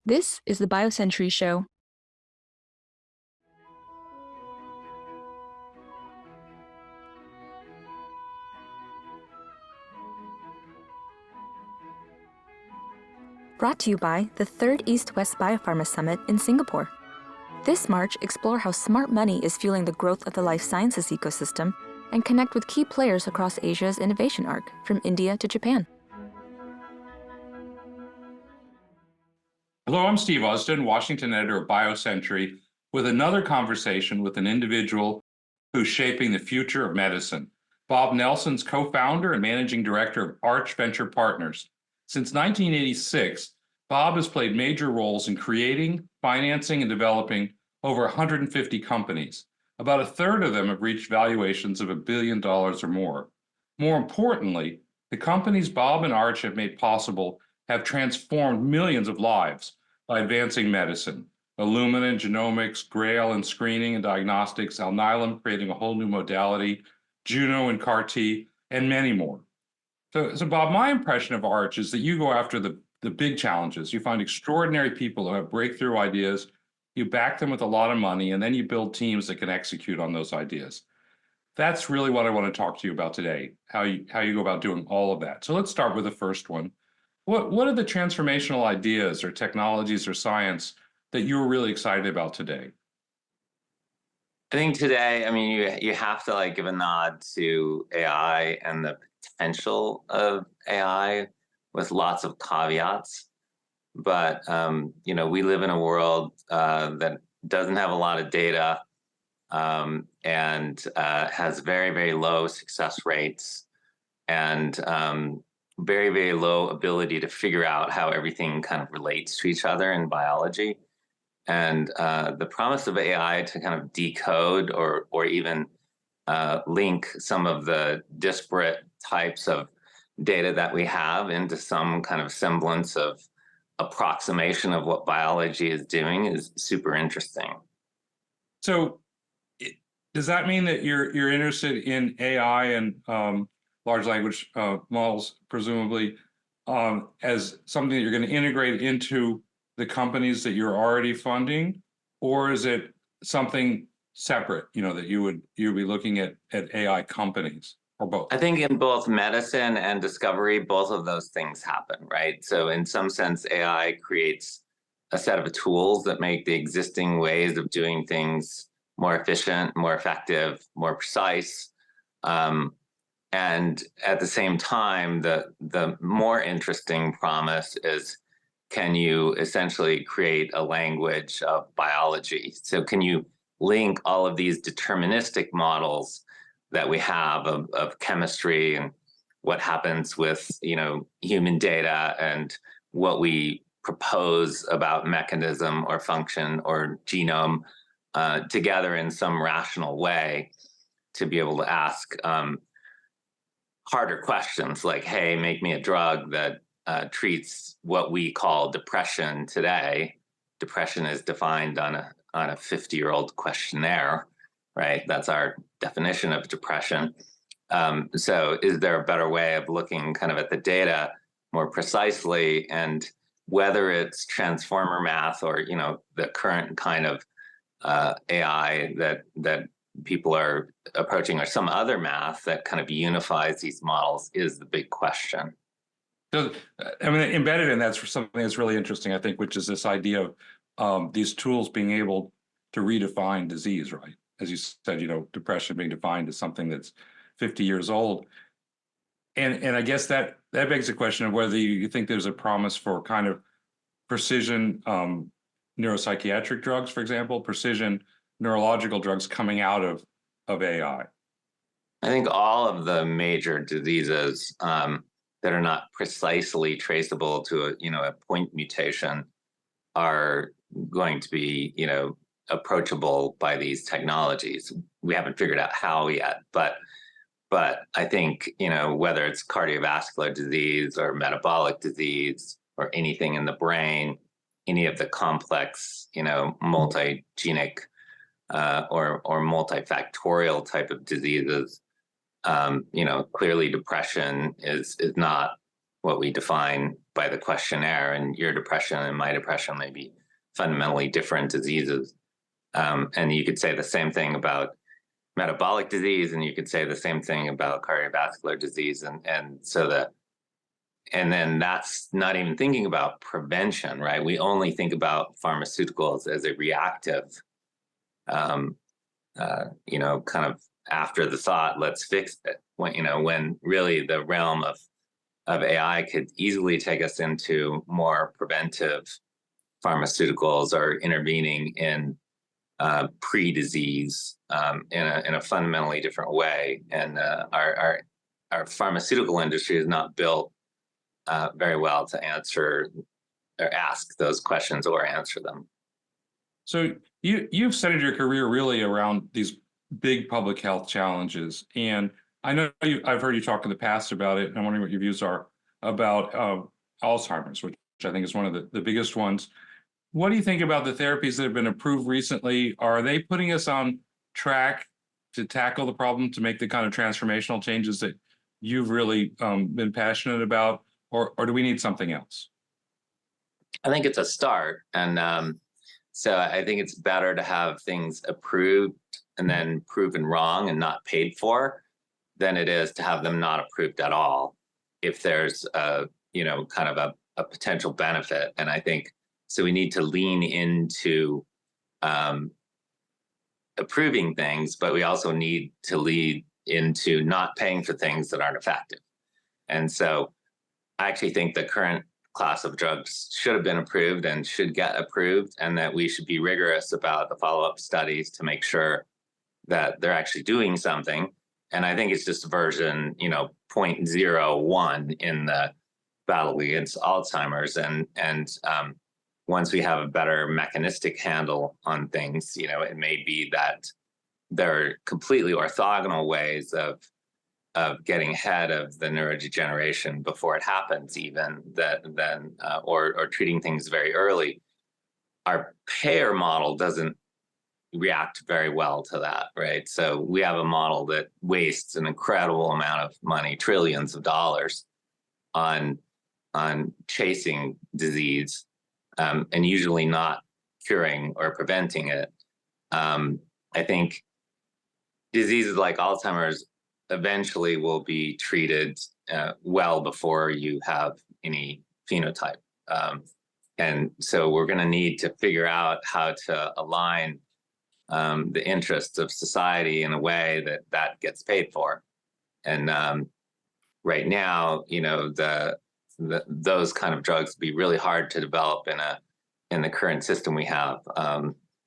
This is the BioCentury Show. Brought to you by the 3rd East-West Biopharma Summit in Singapore. This March, explore how smart money is fueling the growth of the life sciences ecosystem and connect with key players across Asia's innovation arc, from India to Japan. Hello, I'm Steve Usden, Washington editor of BioCentury, with another conversation with an individual who's shaping the future of medicine. Bob Nelsen's co-founder and managing director of Arch Venture Partners. Since 1986, Bob has played major roles in creating, financing, and developing over 150 companies. About a third of them have reached valuations of $1 billion or more. More importantly, the companies Bob and Arch have made possible have transformed millions of lives by advancing medicine. Illumina, genomics, Grail and screening and diagnostics, Alnylam creating a whole new modality, Juno and CAR-T, and many more. So Bob, my impression of Arch is that you go after the big challenges. You find extraordinary people who have breakthrough ideas, you back them with a lot of money, and then you build teams that can execute on those ideas. That's really what I want to talk to you about today, how you go about doing all of that. So let's start with the first one. What are the transformational ideas or technologies or science that you were really excited about today? I think today, I mean, you have to give a nod to AI and the potential of AI with lots of caveats. But, we live in a world that doesn't have a lot of data and has very, very low success rates and very, very low ability to figure out how everything kind of relates to each other in biology. And the promise of AI to kind of decode or even link some of the disparate types of data that we have into some kind of semblance of approximation of what biology is doing is super interesting. So does that mean that you're interested in AI and large language models, presumably, as something that you're going to integrate into the companies that you're already funding, or is it something separate, that you would be looking at AI companies, or both? I think in both medicine and discovery, both of those things happen, right? So in some sense, AI creates a set of tools that make the existing ways of doing things more efficient, more effective, more precise. And at the same time, the more interesting promise is, can you essentially create a language of biology? So can you link all of these deterministic models that we have of chemistry and what happens with human data and what we propose about mechanism or function or genome together in some rational way to be able to ask harder questions like, hey, make me a drug that treats what we call depression today. Depression is defined on a 50-year-old questionnaire, right? That's our definition of depression. So is there a better way of looking kind of at the data more precisely, and whether it's transformer math or the current kind of AI that people are approaching, or some other math that kind of unifies these models, is the big question. So, I mean, embedded in that's something that's really interesting, I think, which is this idea of these tools being able to redefine disease, right? As you said, depression being defined as something that's 50 years old. And I guess that begs the question of whether you think there's a promise for kind of precision neuropsychiatric drugs, for example, precision neurological drugs coming out of AI. I think all of the major diseases that are not precisely traceable to a point mutation are going to be approachable by these technologies. We haven't figured out how yet, but I think whether it's cardiovascular disease or metabolic disease or anything in the brain, any of the complex multigenic or multifactorial type of diseases, clearly depression is not what we define by the questionnaire, and your depression and my depression may be fundamentally different diseases. And you could say the same thing about metabolic disease, and you could say the same thing about cardiovascular disease. And then that's not even thinking about prevention, right? We only think about pharmaceuticals as a reactive, kind of after the thought, let's fix it. When really the realm of AI could easily take us into more preventive pharmaceuticals or intervening in pre-disease in a fundamentally different way. And our pharmaceutical industry is not built very well to answer or ask those questions or answer them. So you've centered your career really around these big public health challenges, and I know I've heard you talk in the past about it, and I'm wondering what your views are about Alzheimer's, which I think is one of the biggest ones. What do you think about the therapies that have been approved recently? Are they putting us on track to tackle the problem, to make the kind of transformational changes that you've really been passionate about, or do we need something else? I think it's a start. And so I think it's better to have things approved and then proven wrong and not paid for than it is to have them not approved at all if there's kind of a potential benefit. And I think so we need to lean into approving things, but we also need to lead into not paying for things that aren't effective. And so I actually think the current class of drugs should have been approved and should get approved, and that we should be rigorous about the follow-up studies to make sure that they're actually doing something. And I think it's just version, 0.01 in the battle against Alzheimer's. And once we have a better mechanistic handle on things, it may be that there are completely orthogonal ways of getting ahead of the neurodegeneration before it happens, even or treating things very early. Our payer model doesn't react very well to that, right? So we have a model that wastes an incredible amount of money, trillions of dollars, on chasing disease, and usually not curing or preventing it. I think diseases like Alzheimer's eventually will be treated well before you have any phenotype. And so we're going to need to figure out how to align the interests of society in a way that gets paid for. And right now, those kind of drugs would be really hard to develop in the current system we have.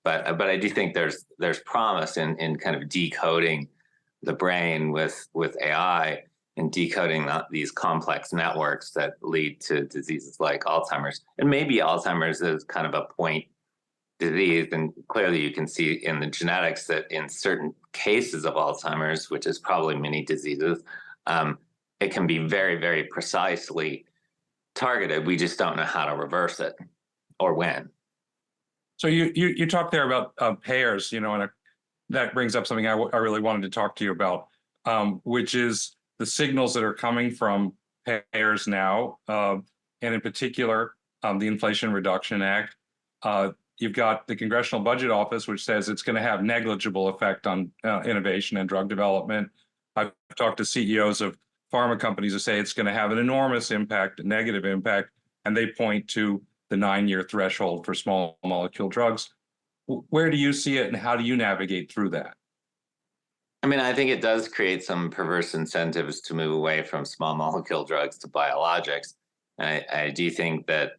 But I do think there's promise in kind of decoding the brain with AI and decoding these complex networks that lead to diseases like Alzheimer's. And maybe Alzheimer's is kind of a point disease, and clearly you can see in the genetics that in certain cases of Alzheimer's, which is probably many diseases, it can be very, very precisely targeted. We just don't know how to reverse it or when. So you talked there about payers, and that brings up something I really wanted to talk to you about, which is the signals that are coming from payers now, and in particular, the Inflation Reduction Act. You've got the Congressional Budget Office, which says it's going to have negligible effect on innovation and drug development. I've talked to CEOs of pharma companies who say it's going to have an enormous impact, a negative impact, and they point to the 9-year threshold for small molecule drugs. Where do you see it, and how do you navigate through that? I mean, I think it does create some perverse incentives to move away from small molecule drugs to biologics. And I do think that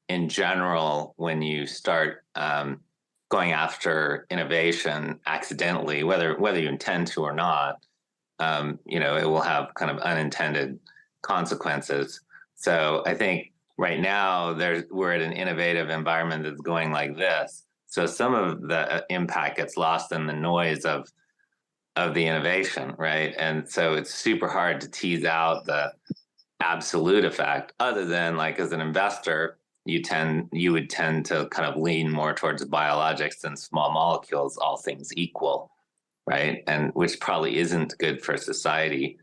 in general, when you start going after innovation accidentally, whether you intend to or not, it will have kind of unintended consequences. So I think right now we're at an innovative environment that's going like this. So some of the impact gets lost in the noise of the innovation, right? And so it's super hard to tease out the absolute effect, other than like as an investor, you would tend to kind of lean more towards biologics than small molecules, all things equal, right? And which probably isn't good for society.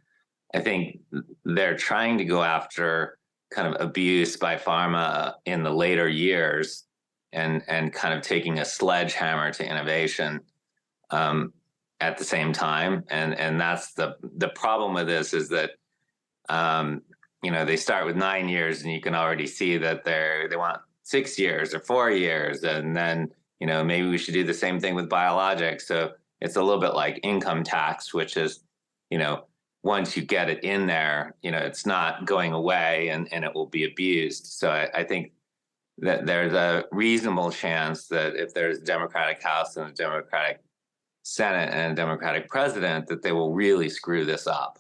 I think they're trying to go after kind of abuse by pharma in the later years, and kind of taking a sledgehammer to innovation at the same time. And that's the problem with this, is that they start with 9 years, and you can already see that they want 6 years or 4 years, and then maybe we should do the same thing with biologics. So it's a little bit like income tax, which is once you get it in there, it's not going away, and it will be abused. So I think that there's a reasonable chance that if there's a Democratic House and a Democratic Senate and a Democratic president, that they will really screw this up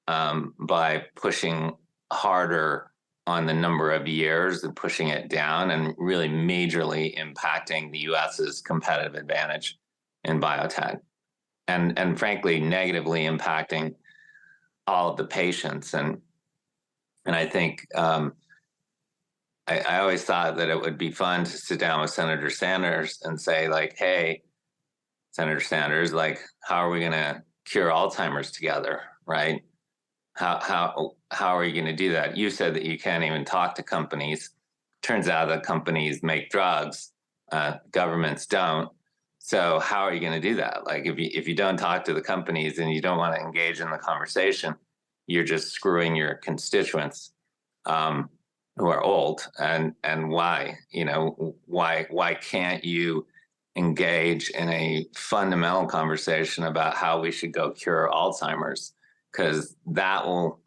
by pushing harder on the number of years and pushing it down, and really majorly impacting the US's competitive advantage in biotech, and frankly, negatively impacting all of the patients. And I think I always thought that it would be fun to sit down with Senator Sanders and say, like, hey, Senator Sanders, like, how are we going to cure Alzheimer's together, right? How are you going to do that? You said that you can't even talk to companies. Turns out that companies make drugs, governments don't. So how are you going to do that? Like, if you don't talk to the companies and you don't want to engage in the conversation, you're just screwing your constituents who are old. And why? Why can't you engage in a fundamental conversation about how we should go cure Alzheimer's? Because that will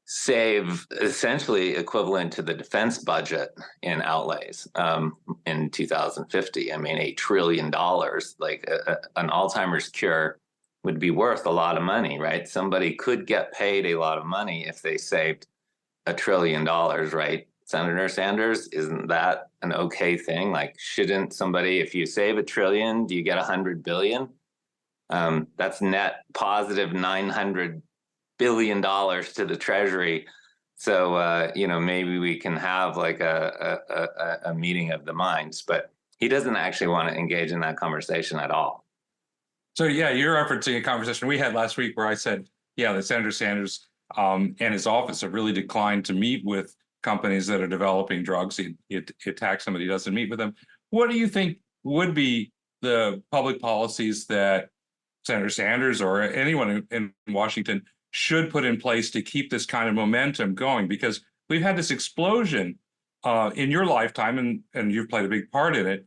save essentially equivalent to the defense budget in outlays in 2050. I mean, $8 trillion. Like an Alzheimer's cure would be worth a lot of money, right? Somebody could get paid a lot of money if they saved $1 trillion, right? Senator Sanders, isn't that an okay thing? Like, shouldn't somebody, if you save $1 trillion, do you get 100 billion? That's net positive $900 billion to the Treasury. So, maybe we can have like a meeting of the minds, but he doesn't actually want to engage in that conversation at all. So, yeah, you're referencing a conversation we had last week where I said, yeah, that Senator Sanders and his office have really declined to meet with companies that are developing drugs. He attacks somebody, he doesn't meet with them. What do you think would be the public policies that Senator Sanders or anyone in Washington should put in place to keep this kind of momentum going? Because we've had this explosion in your lifetime, and you've played a big part in it,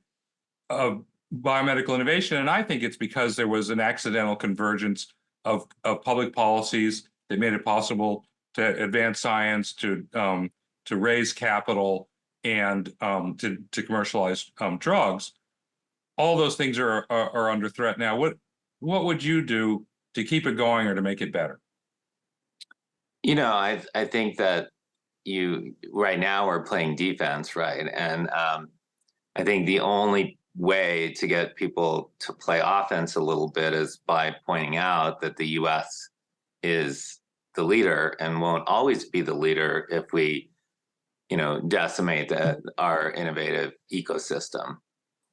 of biomedical innovation. And I think it's because there was an accidental convergence of public policies that made it possible to advance science, to raise capital, and to commercialize drugs. All those things are under threat now. What would you do to keep it going or to make it better? I think that right now we're playing defense, right? And I think the only way to get people to play offense a little bit is by pointing out that the US is the leader and won't always be the leader if we, decimate our innovative ecosystem,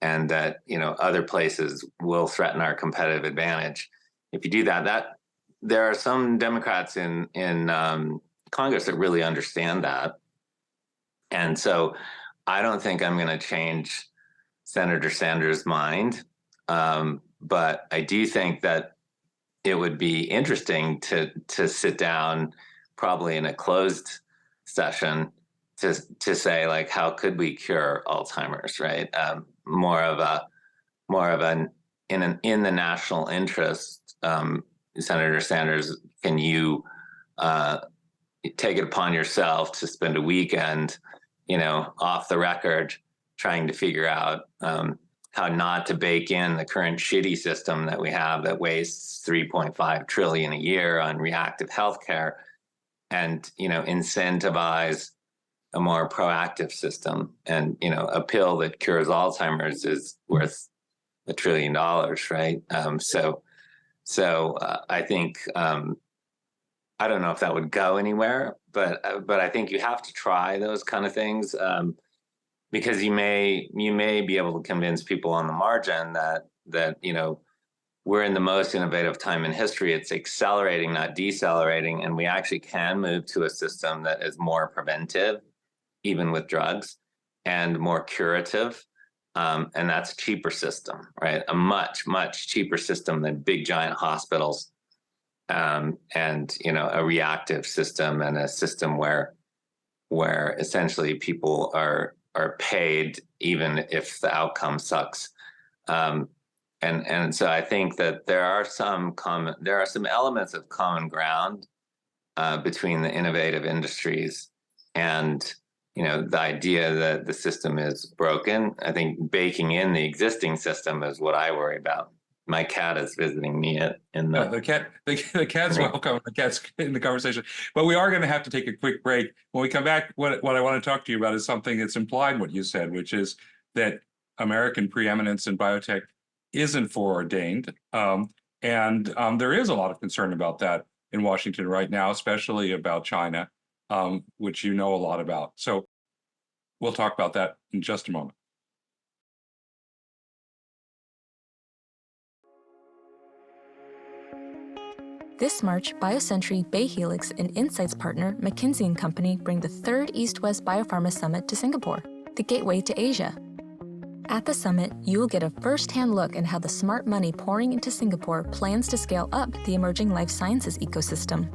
and that, other places will threaten our competitive advantage. If you do that, there are some Democrats in Congress that really understand that. And so I don't think I'm going to change Senator Sanders' mind. But I do think that it would be interesting to sit down, probably in a closed session, to say, like, how could we cure Alzheimer's, right? More of an in the national interest. Senator Sanders, can you take it upon yourself to spend a weekend, off the record, trying to figure out how not to bake in the current shitty system that we have that wastes $3.5 trillion a year on reactive healthcare, and incentivize a more proactive system. And a pill that cures Alzheimer's is worth $1 trillion, right? So I think I don't know if that would go anywhere, but I think you have to try those kind of things, because you may be able to convince people on the margin that we're in the most innovative time in history. It's accelerating, not decelerating, and we actually can move to a system that is more preventive, even with drugs, and more curative. And that's a cheaper system, right? A much, much cheaper system than big giant hospitals, and a reactive system, and a system where essentially people are paid even if the outcome sucks. And so I think that there are some elements of common ground between the innovative industries and the idea that the system is broken. I think baking in the existing system is what I worry about. My cat is visiting me in the the cat's welcome. The cat's in the conversation, but we are going to have to take a quick break. When we come back, what I want to talk to you about is something that's implied in what you said, which is that American preeminence in biotech isn't foreordained, and there is a lot of concern about that in Washington right now, especially about China, which you know a lot about. So we'll talk about that in just a moment. This March, BioCentury, Bay Helix, and Insights partner McKinsey & Company bring the third East-West Biopharma Summit to Singapore, the gateway to Asia. At the summit, you will get a first-hand look at how the smart money pouring into Singapore plans to scale up the emerging life sciences ecosystem.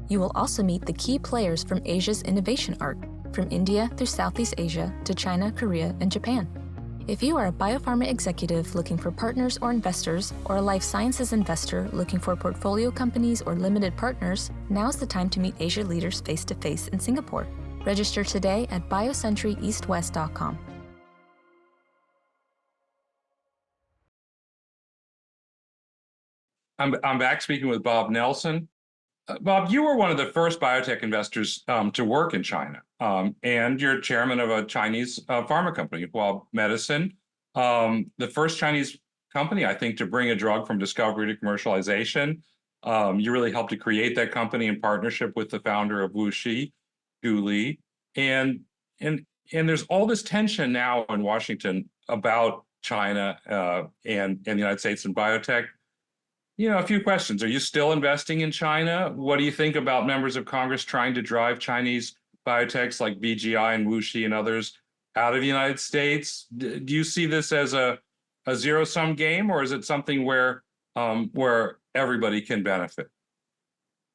You will also meet the key players from Asia's innovation arc, from India through Southeast Asia to China, Korea, and Japan. If you are a biopharma executive looking for partners or investors, or a life sciences investor looking for portfolio companies or limited partners, now's the time to meet Asia leaders face-to-face in Singapore. Register today at biocenturyeastwest.com. I'm back speaking with Bob Nelsen. Bob, you were one of the first biotech investors to work in China, and you're chairman of a Chinese pharma company, Hua Medicine, the first Chinese company, I think, to bring a drug from discovery to commercialization. You really helped to create that company in partnership with the founder of WuXi, Gu Li, and there's all this tension now in Washington about China and the United States and biotech. A few questions. Are you still investing in China? What do you think about members of Congress trying to drive Chinese biotechs like BGI and WuXi and others out of the United States? Do you see this as a zero-sum game, or is it something where everybody can benefit?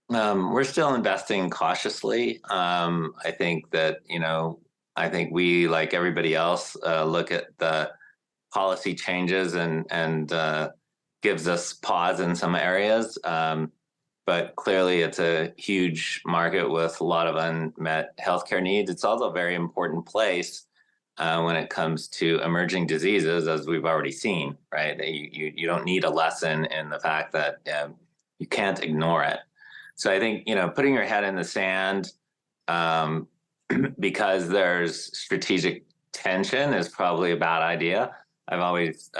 We're still investing cautiously. I think that, I think we, like everybody else, look at the policy changes and gives us pause in some areas. But clearly it's a huge market with a lot of unmet healthcare needs. It's also a very important place when it comes to emerging diseases, as we've already seen, right? You don't need a lesson in the fact that you can't ignore it. So I think, putting your head in the sand because there's strategic tension is probably a bad idea. I've always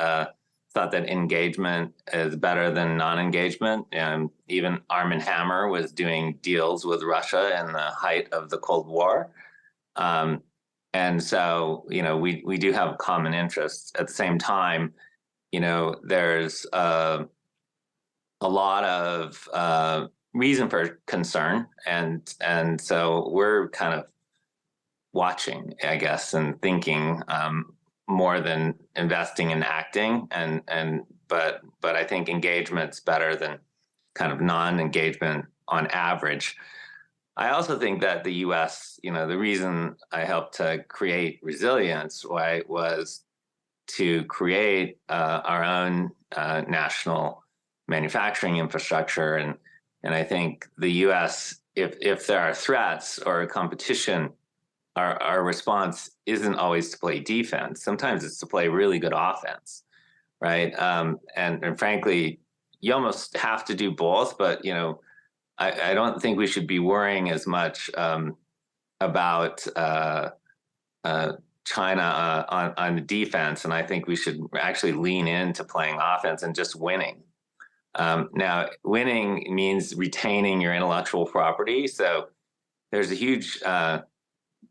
thought that engagement is better than non-engagement. And even Arm & Hammer was doing deals with Russia in the height of the Cold War. And so, we do have common interests. At the same time, there's a lot of reason for concern. And so we're kind of watching, I guess, and thinking more than investing and acting, but I think engagement's better than kind of non-engagement on average. I also think that the U.S., the reason I helped to create resilience, right, was to create our own national manufacturing infrastructure, and I think the U.S., if there are threats or competition, our response isn't always to play defense. Sometimes it's to play really good offense, right? And frankly, you almost have to do both. But I don't think we should be worrying as much about China on the defense, and I think we should actually lean into playing offense and just winning. Now, winning means retaining your intellectual property. So there's a huge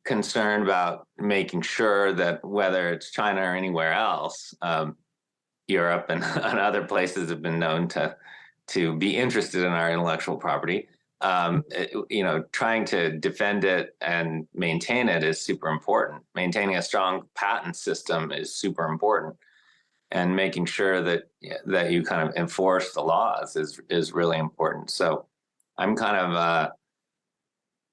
concern about making sure that whether it's China or anywhere else, Europe and, and other places have been known to be interested in our intellectual property. Trying to defend it and maintain it is super important. Maintaining a strong patent system is super important, and making sure that you kind of enforce the laws is really important. So I'm kind of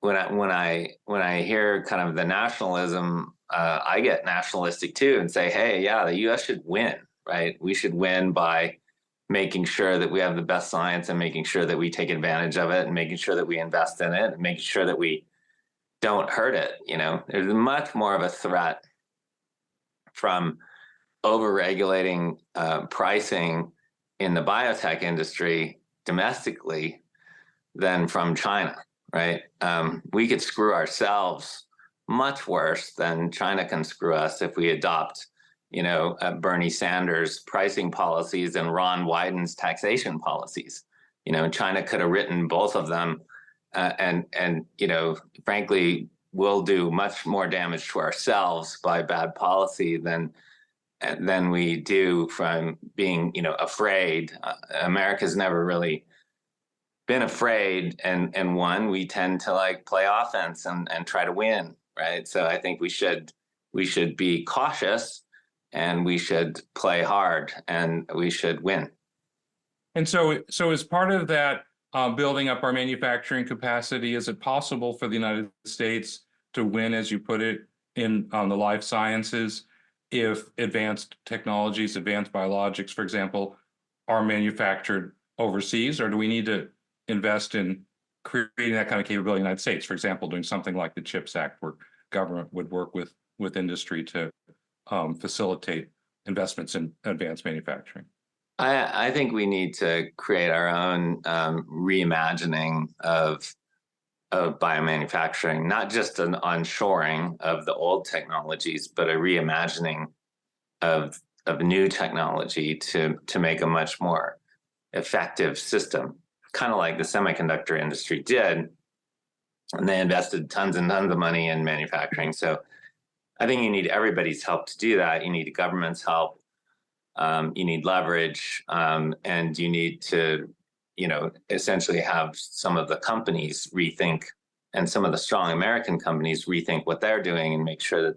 when I hear kind of the nationalism, I get nationalistic too and say, hey, yeah, the U.S. should win, right? We should win by making sure that we have the best science and making sure that we take advantage of it and making sure that we invest in it and making sure that we don't hurt it. There's much more of a threat from over-regulating pricing in the biotech industry domestically than from China, right? We could screw ourselves much worse than China can screw us if we adopt, Bernie Sanders' pricing policies and Ron Wyden's taxation policies. China could have written both of them, and frankly, we'll do much more damage to ourselves by bad policy than we do from being, afraid. America's never really been afraid and won. We tend to play offense and try to win, right? So I think we should be cautious, and we should play hard, and we should win. And so as part of that, building up our manufacturing capacity, is it possible for the United States to win, as you put it, in the life sciences, if advanced technologies, advanced biologics, for example, are manufactured overseas? Or do we need to invest in creating that kind of capability in the United States, for example, doing something like the CHIPS Act, where government would work with industry to facilitate investments in advanced manufacturing? I think we need to create our own reimagining of biomanufacturing, not just an onshoring of the old technologies, but a reimagining of new technology to make a much more effective system, kind of like the semiconductor industry did, and they invested tons and tons of money in manufacturing. So I think you need everybody's help to do that. You need the government's help. You need leverage, and you need to, essentially have some of the companies rethink, and some of the strong American companies rethink what they're doing and make sure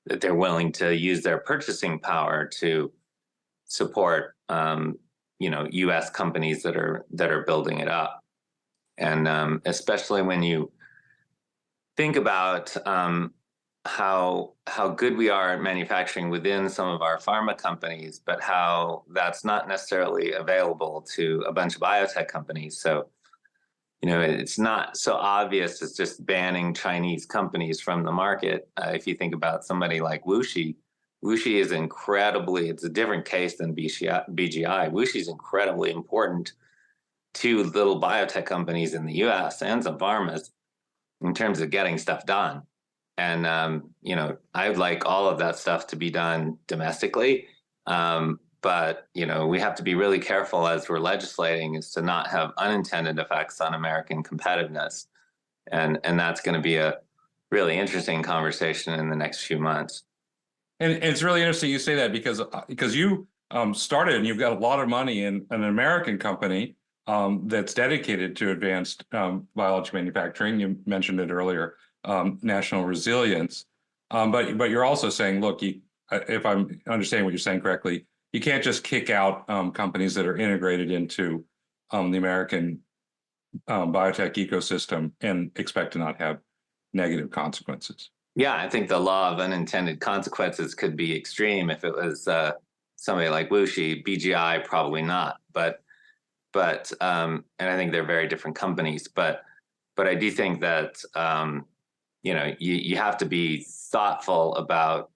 that they're willing to use their purchasing power to support, U.S. companies that are building it up. And especially when you think about how good we are at manufacturing within some of our pharma companies, but how that's not necessarily available to a bunch of biotech companies. So, it's not so obvious as just banning Chinese companies from the market. If you think about somebody like WuXi is it's a different case than BGI. WuXi is incredibly important to little biotech companies in the US and some pharmas in terms of getting stuff done. And, I would like all of that stuff to be done domestically. But, we have to be really careful as we're legislating is to not have unintended effects on American competitiveness. And that's going to be a really interesting conversation in the next few months. And it's really interesting you say that because you started, and you've got a lot of money in an American company that's dedicated to advanced biology manufacturing. You mentioned it earlier. National resilience, but you're also saying, look, if I'm understanding what you're saying correctly, you can't just kick out companies that are integrated into the American biotech ecosystem and expect to not have negative consequences. Yeah, I think the law of unintended consequences could be extreme if it was somebody like WuXi. BGI probably not, but and I think they're very different companies. But I do think that you have to be thoughtful about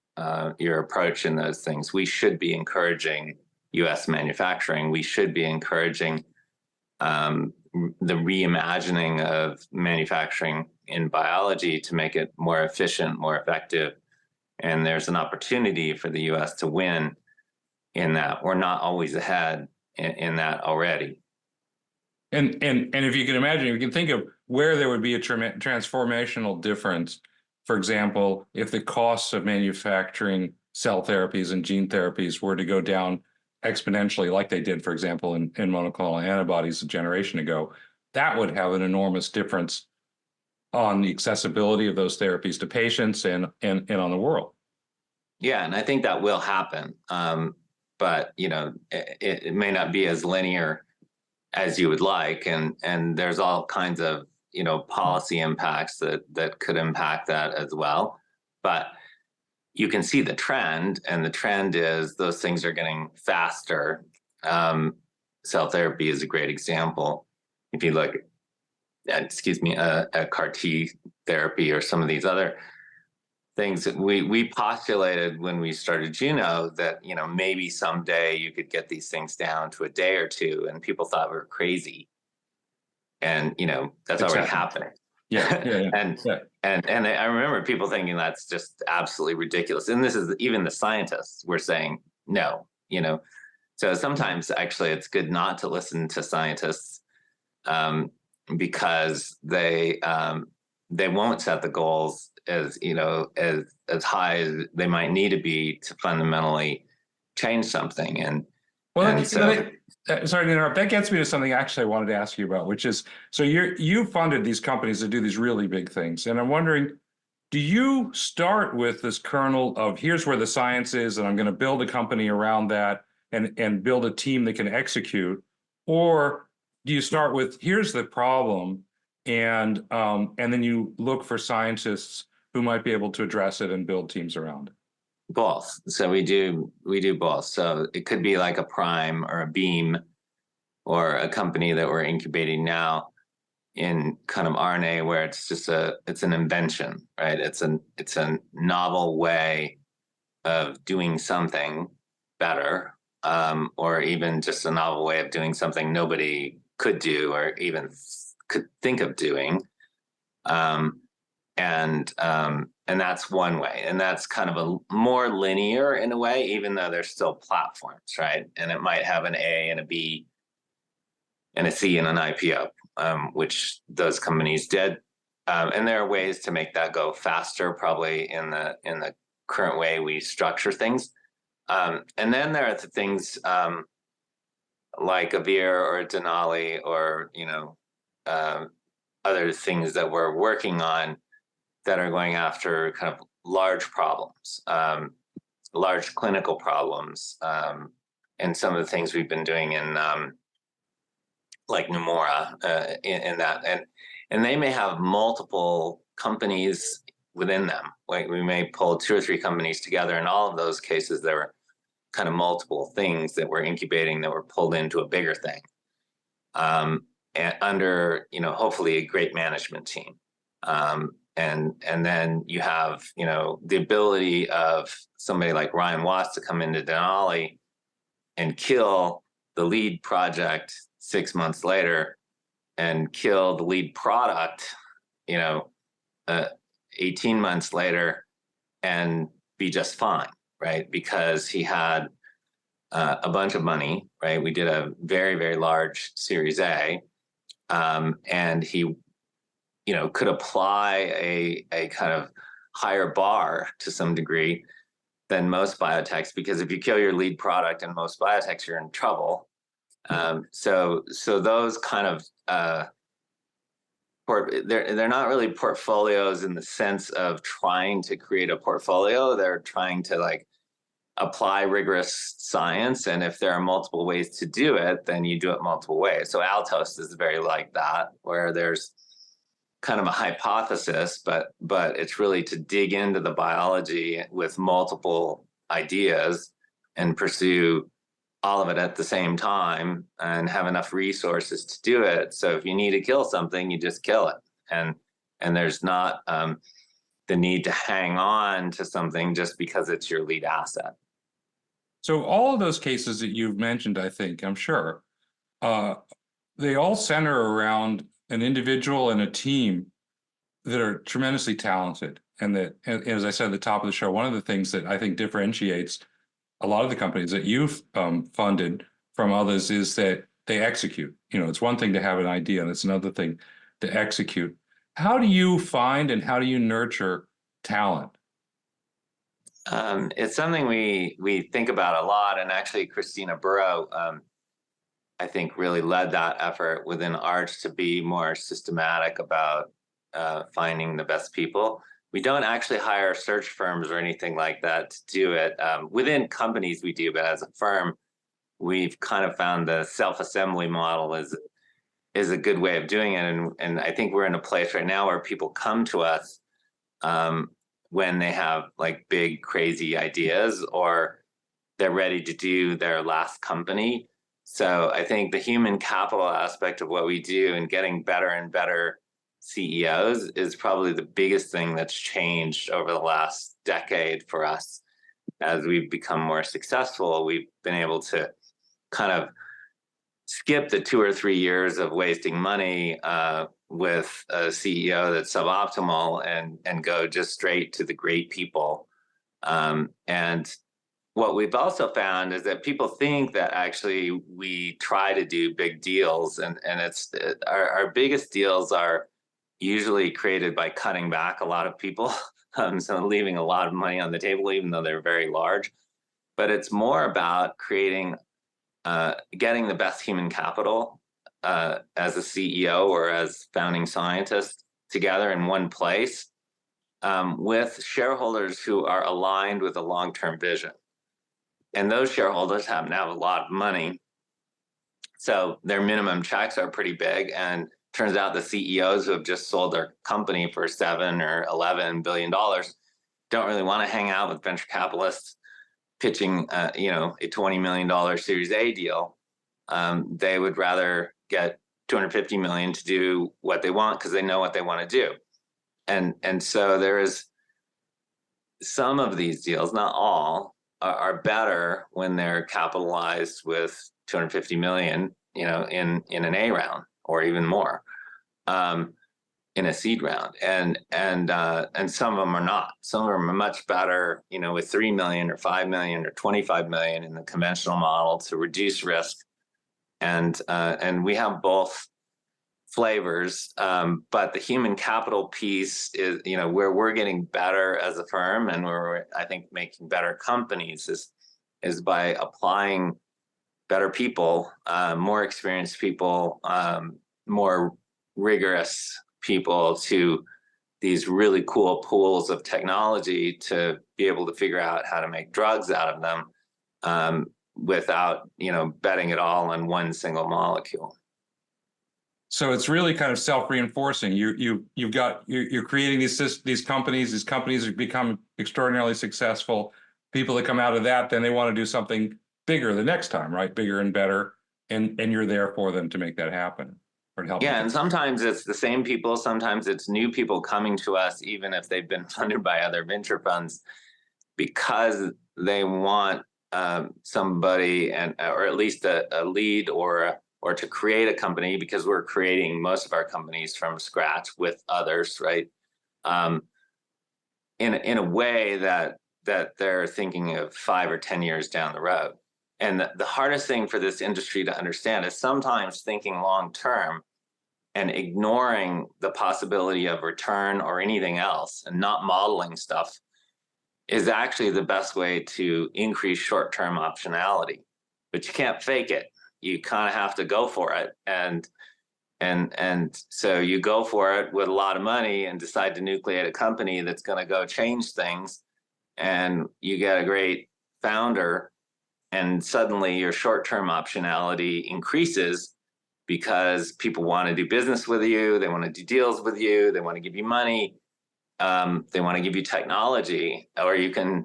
your approach in those things. We should be encouraging U.S. manufacturing. We should be encouraging the reimagining of manufacturing in biology to make it more efficient, more effective. And there's an opportunity for the U.S. to win in that. We're not always ahead in that already. And if you can imagine, you can think of where there would be a transformational difference. For example, if the costs of manufacturing cell therapies and gene therapies were to go down exponentially like they did, for example, in monoclonal antibodies a generation ago, that would have an enormous difference on the accessibility of those therapies to patients and on the world. Yeah, and I think that will happen. But it may not be as linear as you would like, and there's all kinds of policy impacts that could impact that as well. But you can see the trend, and the trend is those things are getting faster. Cell therapy is a great example. If you look at CAR T therapy or some of these other things that we postulated when we started Juno, that maybe someday you could get these things down to a day or two, and people thought we were crazy, and that's already happening. Yeah. And I remember people thinking that's just absolutely ridiculous, and this is even the scientists were saying no. So sometimes actually it's good not to listen to scientists, because they won't set the goals as high as they might need to be to fundamentally change something. Sorry to interrupt. That gets me to something actually I wanted to ask you about, which is, so you funded these companies that do these really big things, and I'm wondering, do you start with this kernel of here's where the science is, and I'm going to build a company around that and build a team that can execute, or do you start with here's the problem, and then you look for scientists who might be able to address it and build teams around it? Both. So we do both. So it could be like a Prime or a Beam or a company that we're incubating now in kind of RNA, where it's an invention, right? It's a novel way of doing something better, or even just a novel way of doing something nobody could do or even could think of doing. And that's one way, and that's kind of a more linear in a way, even though there's still platforms, right? And it might have an A and a B and a C and an IPO, which those companies did. And there are ways to make that go faster, probably in the current way we structure things. And then there are the things like a Veer or a Denali or other things that we're working on that are going after kind of large problems, large clinical problems, and some of the things we've been doing in like Pneumora, in that, and they may have multiple companies within them. Like we may pull 2 or 3 companies together. In all of those cases, there were kind of multiple things that we're incubating that were pulled into a bigger thing, and under hopefully a great management team. And then you have, the ability of somebody like Ryan Watts to come into Denali and kill the lead project 6 months later and kill the lead product, 18 months later and be just fine, right? Because he had a bunch of money, right? We did a very, very large Series A, and he could apply a kind of higher bar to some degree than most biotechs, because if you kill your lead product in most biotechs, you're in trouble. So those kind of they're not really portfolios in the sense of trying to create a portfolio. They're trying to apply rigorous science, and if there are multiple ways to do it, then you do it multiple ways. So Altos is very like that, where there's kind of a hypothesis, but it's really to dig into the biology with multiple ideas and pursue all of it at the same time and have enough resources to do it. So if you need to kill something, you just kill it. And there's not the need to hang on to something just because it's your lead asset. So all of those cases that you've mentioned, I think, I'm sure, they all center around an individual and a team that are tremendously talented. And that, as I said at the top of the show, one of the things that I think differentiates a lot of the companies that you've funded from others is that they execute. It's one thing to have an idea, and it's another thing to execute. How do you find and how do you nurture talent? It's something we think about a lot, and actually, Christina Burrow, I think, really led that effort within Arch to be more systematic about finding the best people. We don't actually hire search firms or anything like that to do it. Within companies, we do, but as a firm, we've kind of found the self-assembly model is a good way of doing it, and I think we're in a place right now where people come to us when they have like big crazy ideas or they're ready to do their last company. So I think the human capital aspect of what we do and getting better and better CEOs is probably the biggest thing that's changed over the last decade for us. As we've become more successful, we've been able to kind of skip the 2 or 3 years of wasting money with a CEO that's suboptimal and go just straight to the great people. And what we've also found is that people think that actually we try to do big deals, and it's our biggest deals are usually created by cutting back a lot of people, so leaving a lot of money on the table, even though they're very large. But it's more about creating, getting the best human capital as a CEO or as founding scientist together in one place with shareholders who are aligned with a long-term vision. And those shareholders happen to have a lot of money, so their minimum checks are pretty big. And turns out the CEOs who have just sold their company for $7 or $11 billion don't really want to hang out with venture capitalists pitching, a $20 million Series A deal. They would rather get $250 million to do what they want because they know what they want to do. And so there is some of these deals, not all, are better when they're capitalized with 250 million, in an A round or even more, in a seed round, and some of them are not. Some of them are much better, with 3 million or 5 million or 25 million in the conventional model to reduce risk, and we have both flavors, but the human capital piece is, where we're getting better as a firm and where we're, I think, making better companies is by applying better people, more experienced people, more rigorous people to these really cool pools of technology to be able to figure out how to make drugs out of them, without, betting it all on one single molecule. So it's really kind of self-reinforcing. You're creating these companies. These companies have become extraordinarily successful. People that come out of that, then they want to do something bigger the next time, right? Bigger and better, and you're there for them to make that happen or to help. Yeah, and sometimes it's the same people. Sometimes it's new people coming to us, even if they've been funded by other venture funds, because they want somebody or at least a lead or to create a company, because we're creating most of our companies from scratch with others, right? In a way that they're thinking of 5 or 10 years down the road. And the hardest thing for this industry to understand is sometimes thinking long term and ignoring the possibility of return or anything else and not modeling stuff is actually the best way to increase short-term optionality. But you can't fake it. You kind of have to go for it. And so you go for it with a lot of money and decide to nucleate a company that's going to go change things, and you get a great founder, and suddenly your short-term optionality increases because people want to do business with you, they want to do deals with you, they want to give you money, they want to give you technology, or you can,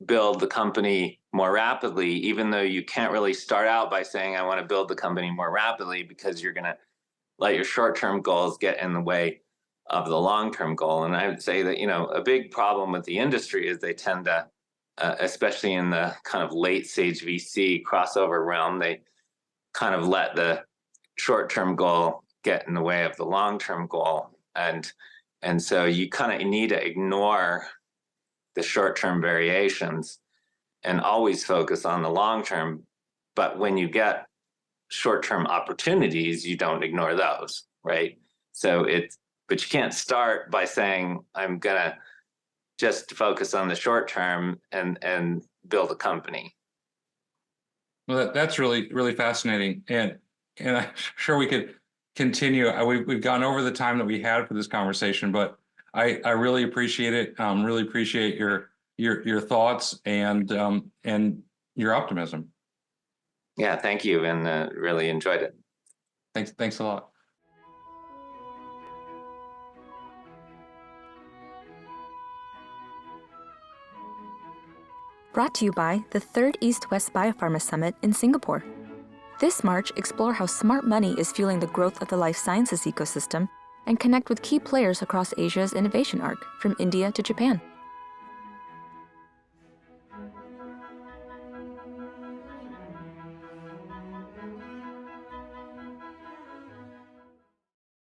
build the company more rapidly, even though you can't really start out by saying, I want to build the company more rapidly, because you're going to let your short-term goals get in the way of the long-term goal. And I would say that, a big problem with the industry is they tend to, especially in the kind of late stage VC crossover realm, they kind of let the short-term goal get in the way of the long-term goal. And so you kind of need to ignore the short-term variations and always focus on the long-term. But when you get short-term opportunities, you don't ignore those, right? But you can't start by saying, I'm gonna just to focus on the short term and build a company. Well, that's really fascinating, and I'm sure we could continue. We've gone over the time that we had for this conversation, but I really appreciate it. Really appreciate your thoughts and your optimism. Yeah, thank you, and really enjoyed it. Thanks a lot. Brought to you by the 3rd East-West Biopharma Summit in Singapore. This March, explore how smart money is fueling the growth of the life sciences ecosystem and connect with key players across Asia's innovation arc, from India to Japan.